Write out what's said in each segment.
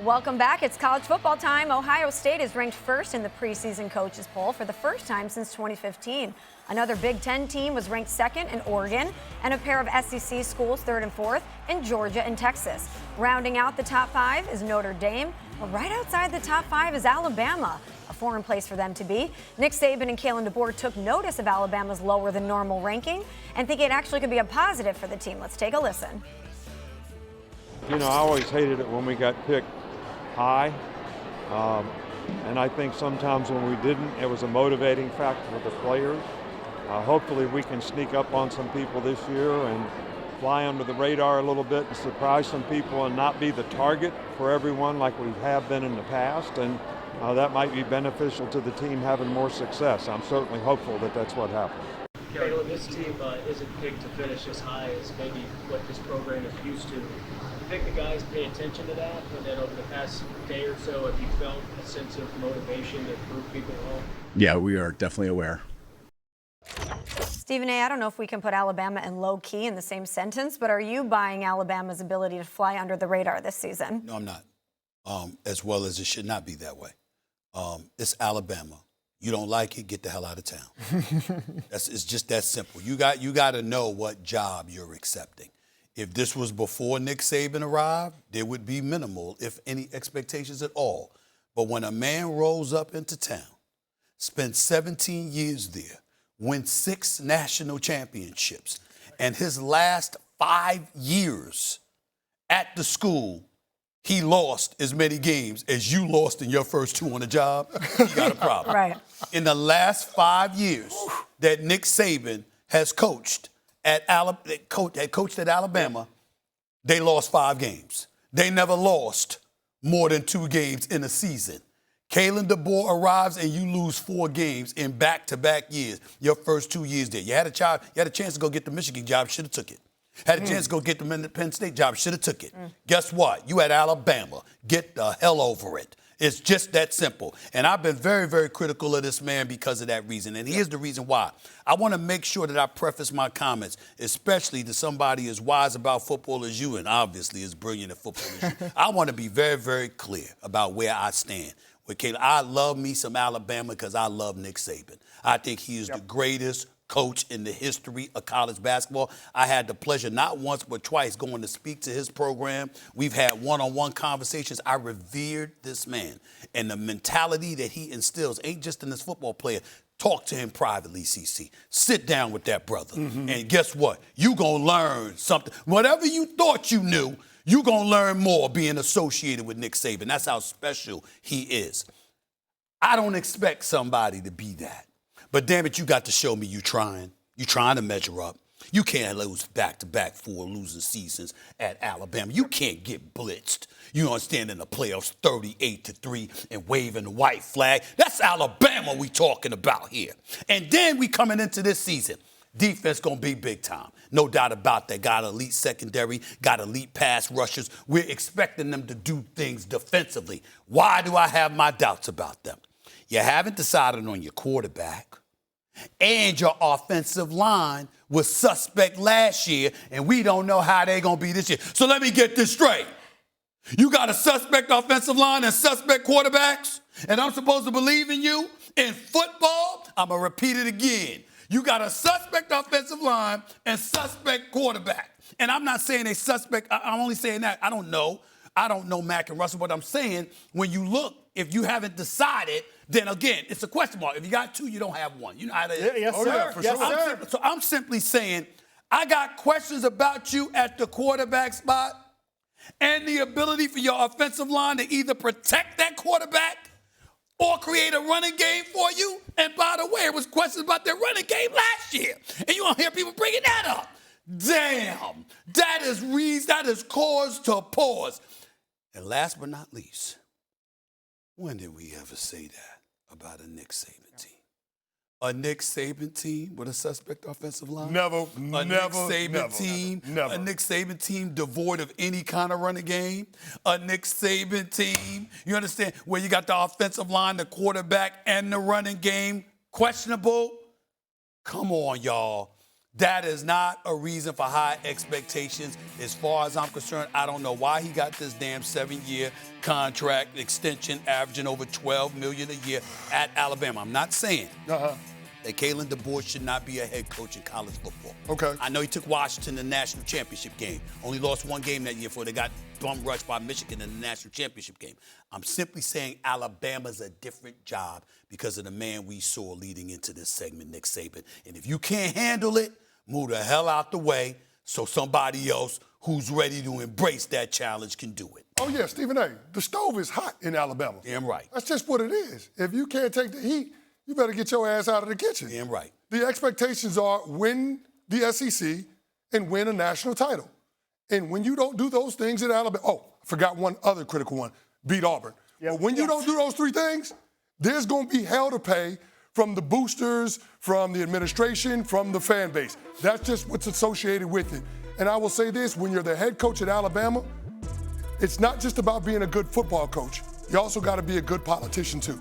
Welcome back. It's college football time. Ohio State is ranked first in the preseason coaches poll for the first time since 2015. Another Big Ten team was ranked second in Oregon, and a pair of SEC schools third and fourth in Georgia and Texas. Rounding out the top five is Notre Dame, but right outside the top five is Alabama, a foreign place for them to be. Nick Saban and Kalen DeBoer took notice of Alabama's lower than normal ranking and think it actually could be a positive for the team. Let's take a listen. You know, I always hated it when we got picked high, and I think sometimes when we didn't, it was a motivating factor for the players. Hopefully we can sneak up on some people this year and fly under the radar a little bit and surprise some people and not be the target for everyone like we have been in the past, and that might be beneficial to the team having more success. I'm certainly hopeful that that's what happens. Kalen, this team isn't picked to finish as high as maybe what this program is used to. You think the guys pay attention to that? And then over the past day or so, have you felt a sense of motivation to prove people wrong? Yeah, we are definitely aware. Stephen A., I don't know if we can put Alabama and low key in the same sentence, but are you buying Alabama's ability to fly under the radar this season? No, I'm not. As well as it should not be that way. It's Alabama. You don't like it, get the hell out of town. It's just that simple. You got to know what job you're accepting. If this was before Nick Saban arrived, there would be minimal, if any, expectations at all. But when a man rolls up into town, spends 17 years there, wins 6 national championships, and his last 5 years at the school, he lost as many games as you lost in your first 2 on the job, you got a problem. Right. In the last 5 years that Nick Saban has coached at Alabama, they lost 5 games. They never lost more than 2 games in a season. Kalen DeBoer arrives and you lose 4 games in back-to-back years, your first 2 years there. You had a chance to go get the Michigan job, should have took it. Had a chance to go get the Penn State job, should have took it. Guess what? You at Alabama. Get the hell over it. It's just that simple. And I've been very, very critical of this man because of that reason. And here's the reason why. I want to make sure that I preface my comments, especially to somebody as wise about football as you and obviously as brilliant at football as you. I want to be very, very clear about where I stand. With Kayla, I love me some Alabama because I love Nick Saban. I think he is the greatest coach in the history of college basketball. I had the pleasure not once but twice going to speak to his program. We've had one-on-one conversations. I revered this man. And the mentality that he instills ain't just in this football player. Talk to him privately, CC. Sit down with that brother. And guess what? You gonna learn something. Whatever you thought you knew, you gonna learn more being associated with Nick Saban. That's how special he is. I don't expect somebody to be that. But damn it, you got to show me you trying. You trying to measure up. You can't lose back-to-back 4 losing seasons at Alabama. You can't get blitzed. You understand in the playoffs 38-3 and waving the white flag. That's Alabama we talking about here. And then we coming into this season. Defense going to be big time. No doubt about that. Got elite secondary, got elite pass rushers. We're expecting them to do things defensively. Why do I have my doubts about them? You haven't decided on your quarterback, and your offensive line was suspect last year, and we don't know how they're going to be this year. So let me get this straight. You got a suspect offensive line and suspect quarterbacks, and I'm supposed to believe in you? In football, I'm going to repeat it again. You got a suspect offensive line and suspect quarterback. And I'm not saying a suspect. I'm only saying that. I don't know Mac and Russell, but I'm saying when you look, if you haven't decided, then again, it's a question mark. If you got 2, you don't have 1. You know how that is. Yes, sir. For sure. So I'm simply saying, I got questions about you at the quarterback spot and the ability for your offensive line to either protect that quarterback or create a running game for you. And by the way, there was questions about their running game last year. And you don't hear people bringing that up. Damn. That is cause to pause. And last but not least, when did we ever say that about a Nick Saban team? A Nick Saban team with a suspect offensive line? Never. A Nick Saban team devoid of any kind of running game? A Nick Saban team, you understand, where you got the offensive line, the quarterback, and the running game questionable? Come on, y'all. That is not a reason for high expectations. As far as I'm concerned, I don't know why he got this damn 7-year contract extension averaging over $12 million a year at Alabama. I'm not saying that Kalen DeBoer should not be a head coach in college football. Okay. I know he took Washington to the national championship game. Only lost one game that year before they got bum rushed by Michigan in the national championship game. I'm simply saying Alabama's a different job because of the man we saw leading into this segment, Nick Saban. And if you can't handle it, move the hell out the way so somebody else who's ready to embrace that challenge can do it. Oh, yeah, Stephen A., the stove is hot in Alabama. Damn right. That's just what it is. If you can't take the heat, you better get your ass out of the kitchen. Damn right. The expectations are win the SEC and win a national title. And when you don't do those things at Alabama, I forgot one other critical one, beat Auburn. Yep. But when you don't do those three things, there's going to be hell to pay from the boosters, from the administration, from the fan base. That's just what's associated with it. And I will say this, when you're the head coach at Alabama, it's not just about being a good football coach. You also got to be a good politician too.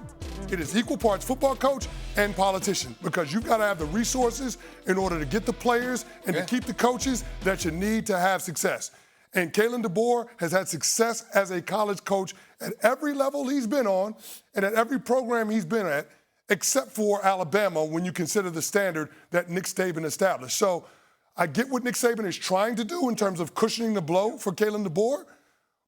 It is equal parts football coach and politician because you've got to have the resources in order to get the players and to keep the coaches that you need to have success. And Kalen DeBoer has had success as a college coach at every level he's been on and at every program he's been at, except for Alabama when you consider the standard that Nick Saban established. So I get what Nick Saban is trying to do in terms of cushioning the blow for Kalen DeBoer,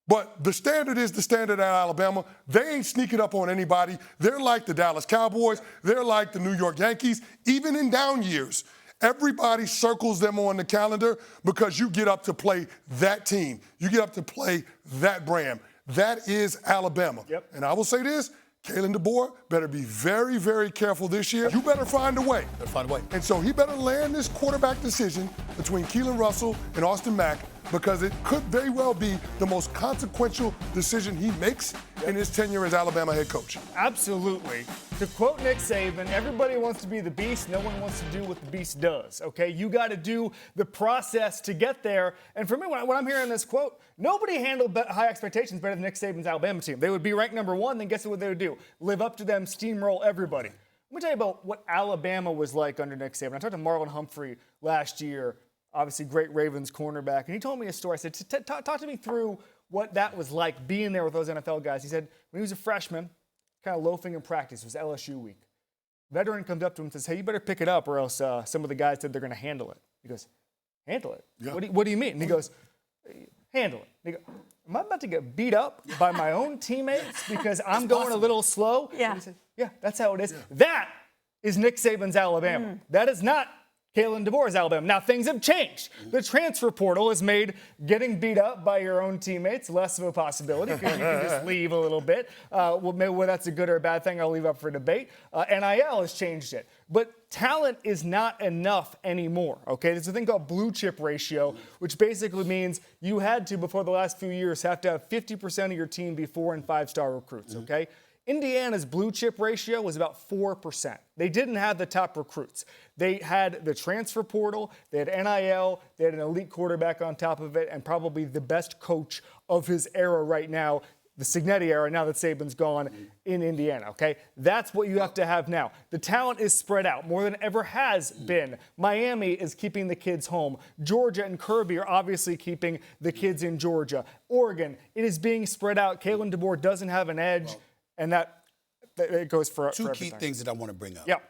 but the standard is the standard at Alabama. They ain't sneaking up on anybody. They're like the Dallas Cowboys. They're like the New York Yankees. Even in down years, everybody circles them on the calendar because you get up to play that team. You get up to play that brand. That is Alabama. Yep. And I will say this, Kalen DeBoer better be very, very careful this year. You better find a way. Better find a way. And so he better land this quarterback decision between Keelan Russell and Austin Mack because it could very well be the most consequential decision he makes in his tenure as Alabama head coach. Absolutely. To quote Nick Saban, everybody wants to be the beast. No one wants to do what the beast does, okay? You got to do the process to get there. And for me, when I'm hearing this quote, nobody handled high expectations better than Nick Saban's Alabama team. They would be ranked number one, then guess what they would do? Live up to them, steamroll everybody. Let me tell you about what Alabama was like under Nick Saban. I talked to Marlon Humphrey last year, obviously great Ravens cornerback, and he told me a story. I said, talk to me through what that was like being there with those NFL guys. He said when he was a freshman, kind of loafing in practice, it was LSU week. Veteran comes up to him and says, hey, you better pick it up or else some of the guys said they're going to handle it. He goes, handle it? Yeah. What do you mean? And he goes, handle it. And he goes, am I about to get beat up by my own teammates because I'm going a little slow? Yeah. And he said, yeah, that's how it is. Yeah. That is Nick Saban's Alabama. That is not Kalen DeBoer's Alabama. Now, things have changed. The transfer portal has made getting beat up by your own teammates less of a possibility because you can just leave a little bit. Well, maybe whether that's a good or a bad thing, I'll leave up for debate. NIL has changed it. But talent is not enough anymore, okay? There's a thing called blue chip ratio, which basically means you had to, before the last few years, have to have 50% of your team be 4- and 5-star recruits, okay? Indiana's blue chip ratio was about 4%. They didn't have the top recruits. They had the transfer portal, they had NIL, they had an elite quarterback on top of it, and probably the best coach of his era right now, the Cignetti era, now that Saban's gone, in Indiana, okay? That's what you have to have now. The talent is spread out more than ever has been. Miami is keeping the kids home. Georgia and Kirby are obviously keeping the kids in Georgia. Oregon, it is being spread out. Kalen DeBoer doesn't have an edge. And that it goes for Two everything. key things that I want to bring up. Yep.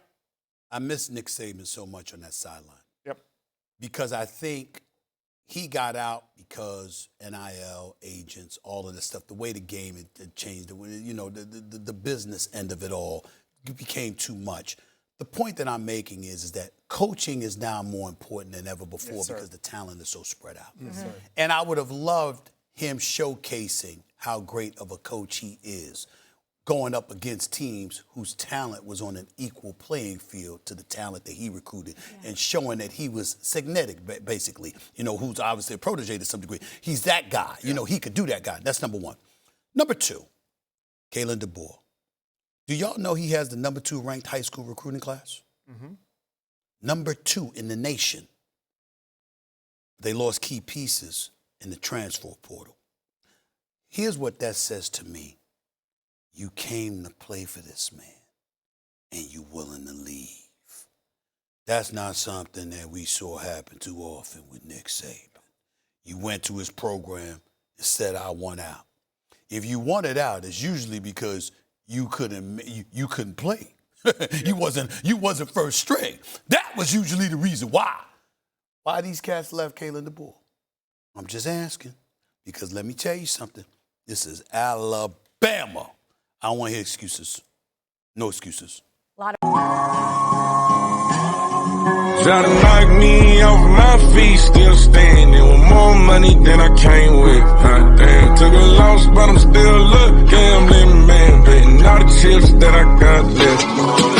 I miss Nick Saban so much on that sideline. Yep. Because I think he got out because NIL, agents, all of this stuff, the way the game had changed, the business end of it all became too much. The point that I'm making is that coaching is now more important than ever before because the talent is so spread out. And I would have loved him showcasing how great of a coach he is, going up against teams whose talent was on an equal playing field to the talent that he recruited and showing that he was Cignetti, basically, who's obviously a protege to some degree. He's that guy. He could do that guy. That's number one. Number two, Kalen DeBoer. Do y'all know he has the number 2 ranked high school recruiting class? Number 2 in the nation. They lost key pieces in the transfer portal. Here's what that says to me. You came to play for this man, and you willing to leave. That's not something that we saw happen too often with Nick Saban. You went to his program and said, I want out. If you wanted out, it's usually because you couldn't play. you wasn't first string. That was usually the reason why. Why these cats left Kalen DeBoer? I'm just asking. Because let me tell you something. This is Alabama. I don't want to hear excuses. No excuses. Try to knock me off my feet, still standing with more money than I came with. Damn, took a loss, but I'm still a gambling man, betting all the chips that I got left.